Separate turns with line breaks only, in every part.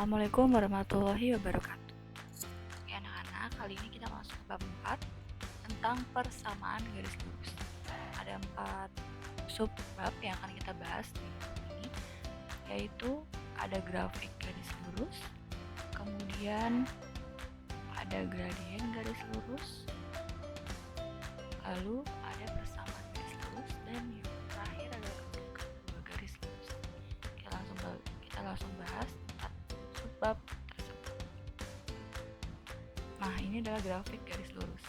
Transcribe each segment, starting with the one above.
Assalamualaikum warahmatullahi wabarakatuh. Oke anak-anak, kali ini kita masuk ke bab 4 tentang persamaan garis lurus. Ada 4 subbab yang akan kita bahas di buku ini, yaitu ada grafik garis lurus, kemudian ada gradien garis lurus, lalu ada persamaan garis lurus, dan yang terakhir adalah bentuk kedua garis lurus. Kita langsung bahas subbab tersebut. Nah, ini adalah grafik garis lurus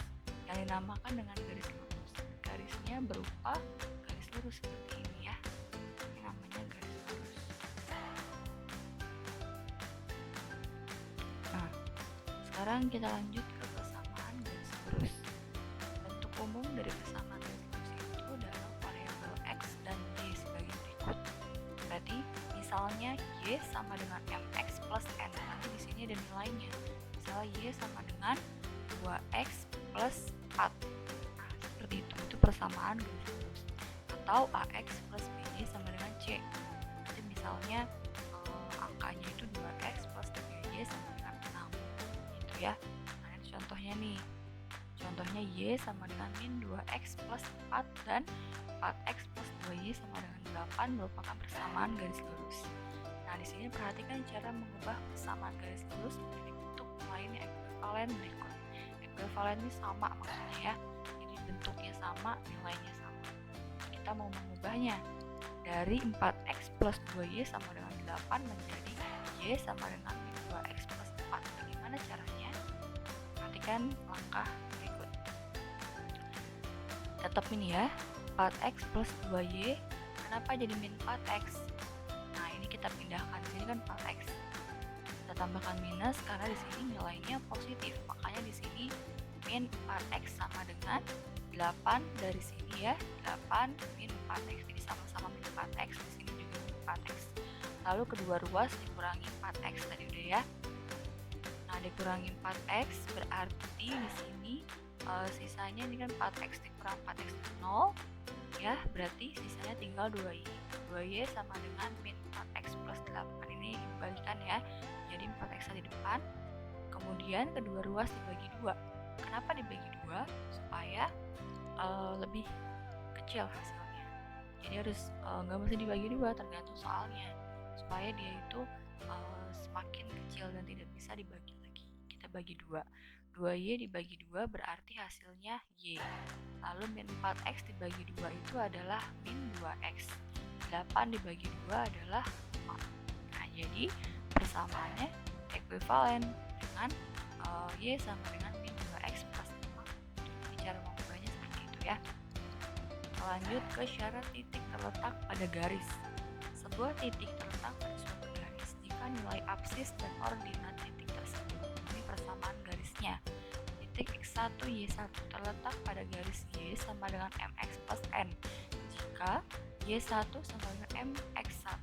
yang dinamakan dengan garis lurus. Garisnya berupa garis lurus seperti ini ya. Ini namanya garis lurus. Nah, sekarang kita lanjut ke persamaan garis lurus. Bentuk umum dari persamaan garis lurus itu adalah variabel x dan y sebagai berikut. Berarti misalnya y sama dengan mx plus n, nanti di sini ada nilainya. Misalnya y sama dengan 2x plus 4. Nah, seperti itu persamaan garis lurus. Atau ax plus by sama dengan c. Jadi misalnya angkanya itu 2x plus 3y sama dengan 6. Gitu ya. Nah, ini contohnya nih. Contohnya y sama dengan min 2x plus 4 dan 4x plus 2y sama dengan 8 merupakan persamaan garis lurus. Nah, di sini perhatikan cara mengubah persamaan garis lurus menjadi bentuk lain yang ekuivalen berikut. Ekuivalen ini sama maksudnya ya. Jadi bentuknya sama, nilainya sama. Kita mau mengubahnya dari 4x plus 2y sama dengan 8 menjadi y sama dengan min 2x plus 4. Bagaimana caranya? Perhatikan langkah berikut. Tetap ini ya, 4x plus 2y. Kenapa jadi min 4x? Nah, ini kita pindahkan. Di sini kan 4x. Kita tambahkan minus karena di sini nilainya positif. Makanya di sini min 4x sama dengan 8 dari sini ya. 8 min 4x. Jadi sama-sama min 4x. Di sini juga min 4x. Lalu kedua ruas dikurangi 4x tadi udah ya. Nah, dikurangi 4x berarti di sini sisanya ini kan 4x dikurang 4x itu 0 ya, berarti sisanya tinggal 2y. 2y sama dengan min 4x plus 8. Ini dibalikan ya, jadi 4x di depan, kemudian kedua ruas dibagi 2. Kenapa dibagi 2? Supaya lebih kecil hasilnya. Jadi harus nggak mesti dibagi 2, tergantung soalnya, supaya dia itu semakin kecil dan tidak bisa dibagi lagi. Kita bagi 2. 2y dibagi 2 berarti hasilnya y. Lalu min 4x dibagi 2 itu adalah min 2x. 8 dibagi 2 adalah 4. Nah, jadi persamaannya ekuivalen dengan y sama dengan min 2x plus 4. Jadi cara mengubahnya seperti itu ya. Lanjut ke syarat titik terletak pada garis. Sebuah titik terletak pada suatu garis jika nilai absis dan ordinat titik tersebut memenuhi persamaan garisnya. Titik x1 y1 terletak pada garis y sama dengan mx plus n jika y1 sama dengan mx1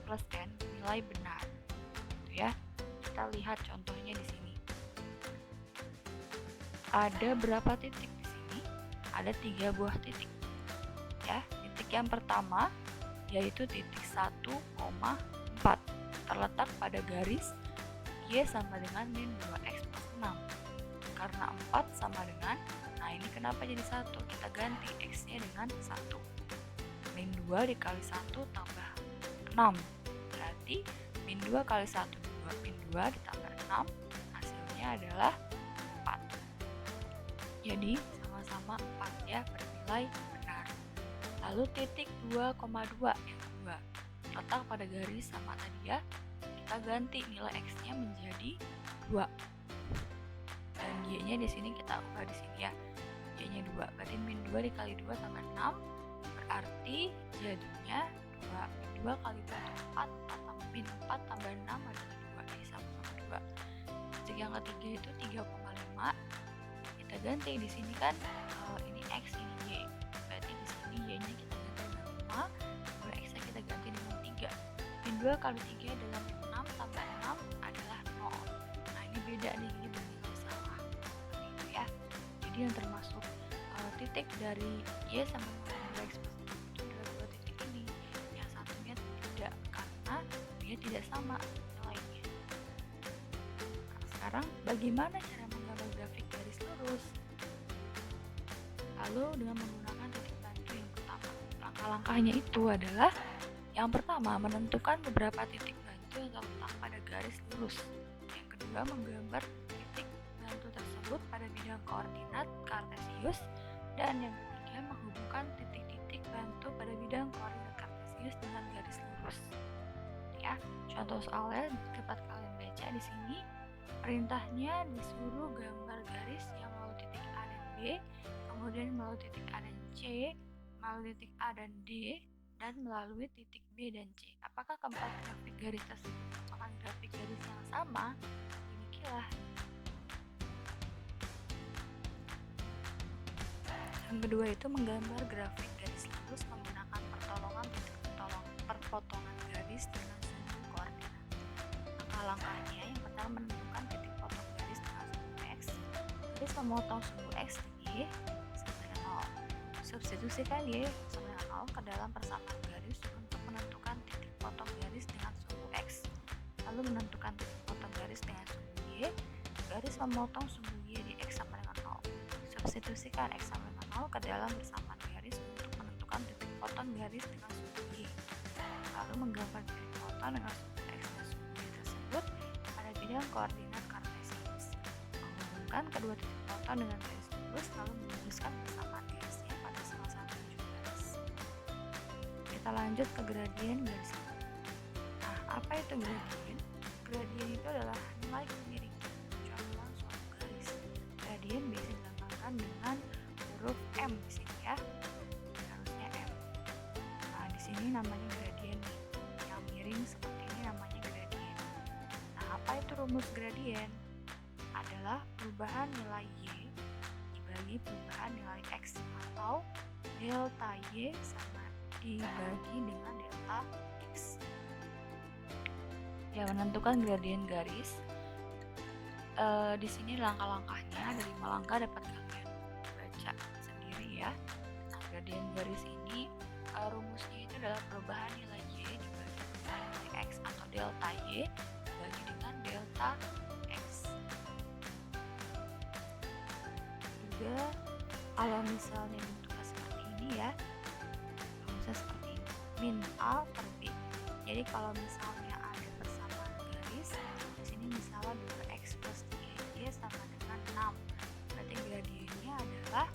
plus n nilai benar. Gitu ya. Kita lihat contohnya di sini. Ada berapa titik di sini? Ada 3 buah titik. Ya, titik yang pertama yaitu titik 1,4 terletak pada garis y sama dengan min 2x plus 6. Karena 4 sama dengan, nah ini kenapa jadi 1? Kita ganti x-nya dengan 1. Min 2 dikali 1 tambah 6. Berarti min 2 kali 1, 2. Min 2 ditambah 6, hasilnya adalah 4. Jadi sama-sama 4 ya, bernilai benar. Lalu titik 2,2 yang kedua letak pada garis sama tadi ya. Kita ganti nilai x-nya menjadi 2. Dan y-nya di sini kita ubah di sini ya. Y-nya 2. Berarti min 2 dikali 2 tambah 6. Berarti jadinya 2. Min 2 kali 2 4. Atau min 4 tambah 6 adalah 2. Jadi sama-sama 2. Titik yang ketiga itu 3,5. Kita ganti di sini kan ini x, ini y. Berarti di sini y-nya kita ganti dengan 5. Lalu x-nya kita ganti dengan 3. Min 2 kali 3 adalah min 6 tambah 6 adalah 0. Nah, ini beda nih, ini bernilai salah. Seperti itu ya. Jadi yang termasuk titik dari y sama dengan 2x plus 6 itu adalah 2 titik ini. Yang satunya tidak, karena dia tidak sama nilainya. sekarang bagaimana cara menggambar grafik garis lurus? Lalu dengan menggunakan titik bantu yang pertama. Langkah-langkahnya itu adalah yang pertama, menentukan beberapa titik bantu yang terletak pada garis lurus. Yang kedua, menggambar titik bantu tersebut pada bidang koordinat kartesius. Dan yang ketiga, menghubungkan titik-titik bantu pada bidang koordinat kartesius dengan garis lurus. Ya, contoh soalnya dapat kalian baca di sini. Perintahnya disuruh gambar garis yang melalui titik A dan B, kemudian melalui titik A dan C, melalui titik A dan D, dan melalui titik B dan C. Apakah keempat grafik garis tersebut merupakan grafik garis yang sama? Demikianlah. Yang kedua itu menggambar grafik garis lurus menggunakan pertolongan titik perpotongan garis dengan sumbu koordinat. Langkah-langkahnya yang pertama, menentukan titik potong garis dengan sumbu X. Garis memotong sumbu X Y sama dengan 0. Substitusikan Y sama dengan 0 ke dalam persamaan garis untuk menentukan titik potong garis dengan sumbu X. Lalu menentukan titik potong garis dengan sumbu Y. Garis memotong sumbu Y di X sama dengan 0. Substitusikan X sama dengan 0 ke dalam persamaan garis untuk menentukan titik potong garis dengan sumbu Y. Lalu menggambar titik potong dengan sumbu X dan sumbu Y tersebut pada bidang koordinat kartesius. Menghubungkan kedua titik potong dengan garis lurus, lalu menuliskan persamaan garisnya pada salah satu ujung garis. Kita lanjut ke gradien garis. Nah, apa itu gradien? Gradien itu adalah nilai kemiringan jumlah suatu garis. Gradien biasa dilambangkan dengan huruf M di sini ya. Harusnya M. Nah, di sini namanya gradien nih. Yang miring seperti ini namanya gradien. Nah, apa itu rumus gradien? Adalah perubahan nilai Y dibagi perubahan nilai X, atau delta Y sama dibagi dengan delta X. Ya, menentukan gradien garis. Di sini langkah-langkahnya ada 5 langkah, dapat kalian baca sendiri ya. Nah, gradien garis ini rumusnya itu adalah perubahan nilai Y dibagi perubahan nilai X, atau delta Y dibagi dengan delta X. Juga kalau misalnya bentuknya seperti ini ya, rumusnya seperti ini, min A per B. Jadi kalau misalnya ada persamaan garis, di sini misalnya 2x plus 3y sama dengan 6. Berarti gradiennya adalah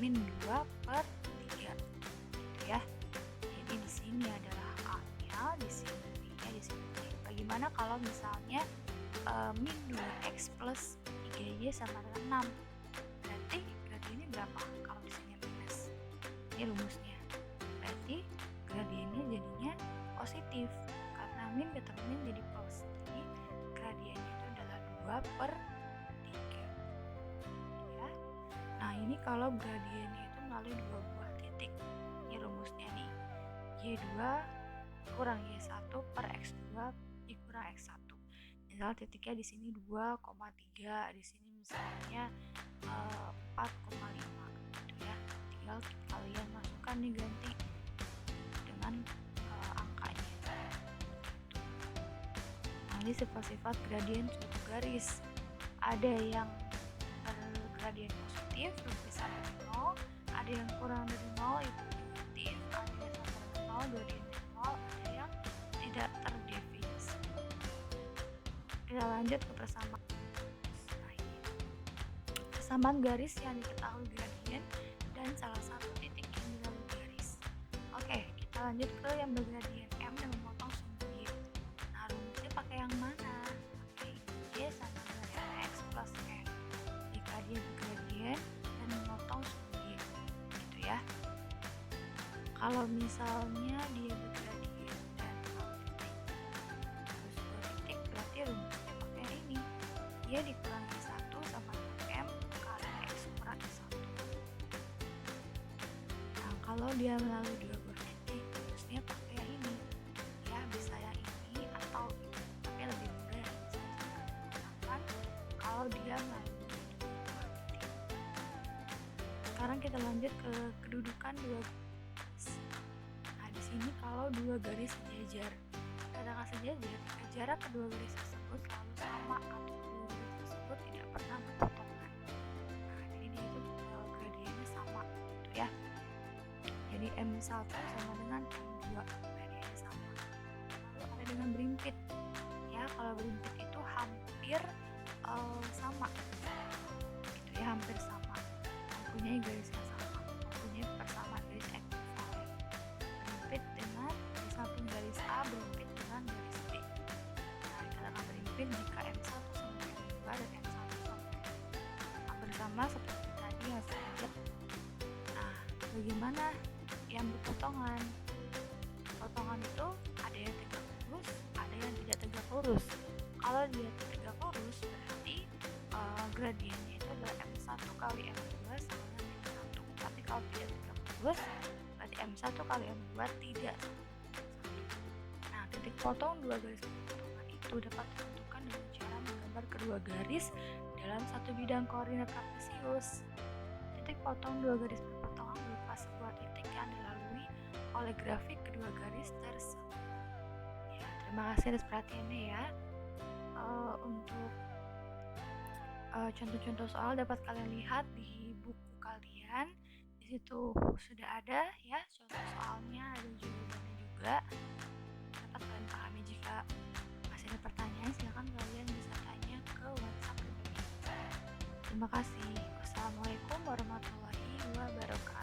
min 2 per 3 gitu ya. Jadi di sini adalah A-nya, di sini B-nya, di sini C. Bagaimana kalau misalnya min 2x plus 3y sama dengan 6? Berarti gradiennya berapa kalau di sini minus? Ini rumusnya. Berarti gradiennya jadinya positif karena min ketemu min jadi plus. Jadi gradiennya itu adalah 2 per 3 ya. Nah, ini kalau gradiennya itu melalui 2 buah titik. Ini rumusnya nih. Y2 kurang Y1 per X2 dikurang X1. Misal titiknya di sini 2,3, di sini misalnya 4,5 gitu ya. Tinggal kalian masukkan nih, ganti dengan angkanya gitu. Nah, ini sifat-sifat gradien suatu garis. Ada yang bergradien positif, lebih sama dari 0. Ada yang kurang dari 0, itu negatif. Ada yang sama dengan 0, gradien dari 0. Ada yang tidak terdefinisi. Kita lanjut ke persamaan. Persamaan garis yang diketahui gradien dan salah satu titik yang dilalui garis. Oke, kita lanjut ke yang bergradien M dan memotong sumbu Y. Nah, rumusnya pakai yang mana? Pakai Y sama dengan X plus M. Jika dia bergradien dan memotong sumbu Y, gitu ya. Kalau misalnya dia bergradien dan harus 2 titik, berarti rumusnya pakai ini. Y dikurangi 1 sama dengan M kali X kurang X1. Nah, kalau dia melalui 2 buah titik, harusnya pakai yang ini. Ya, bisa yang ini atau ini. Tapi lebih mudah yang bisa digunakan kalau dia melalui 2 buah titik. Sekarang kita lanjut ke kedudukan 2 garis. Nah, di sini kalau 2 garis sejajar, katakan sejajar, jarak kedua garis tersebut tersebut selalu sama atau kedua garis tersebut tidak pernah berpotongan. Nah, jadi dia itu gradiennya sama gitu ya. Jadi M1 sama dengan M2, gradiennya sama. Lalu ada dengan berimpit. Ya, kalau berimpit itu hampir sama. Gitu ya, hampir sama. Mempunyai garis yang sama, mempunyai persamaan garis ekvivalen. Berimpit dengan di samping garis A berimpit dengan garis B. Nah, dikatakan berimpit jika M1 sama dengan M2 dan M1 sama dengan hampir sama seperti tadi yang saya lihat. Nah, bagaimana yang berpotongan? Potongan itu ada yang tegak lurus, ada yang tidak tegak lurus. Kalau dia tegak lurus berarti gradiennya itu adalah M1 kali M2 sama dengan M1. Tapi kalau tidak tegak lurus berarti M1 kali M2 tidak sama dengan M1. Nah, titik potong dua garis perpotongan itu dapat ditentukan dengan cara menggambar kedua garis dalam satu bidang koordinat kartesius. Titik potong dua garis perpotongan berupa sebuah titik yang dilalui oleh grafik kedua garis tersebut. Ya, terima kasih atas perhatiannya ya. Untuk contoh-contoh soal dapat kalian lihat di buku kalian. Di situ sudah ada ya contoh soalnya, ada jawabannya juga. Dapat kalian pahami. Jika masih ada pertanyaan, silakan kalian bisa tanya ke WhatsApp pribadi. Terima kasih. Wassalamualaikum warahmatullahi wabarakatuh.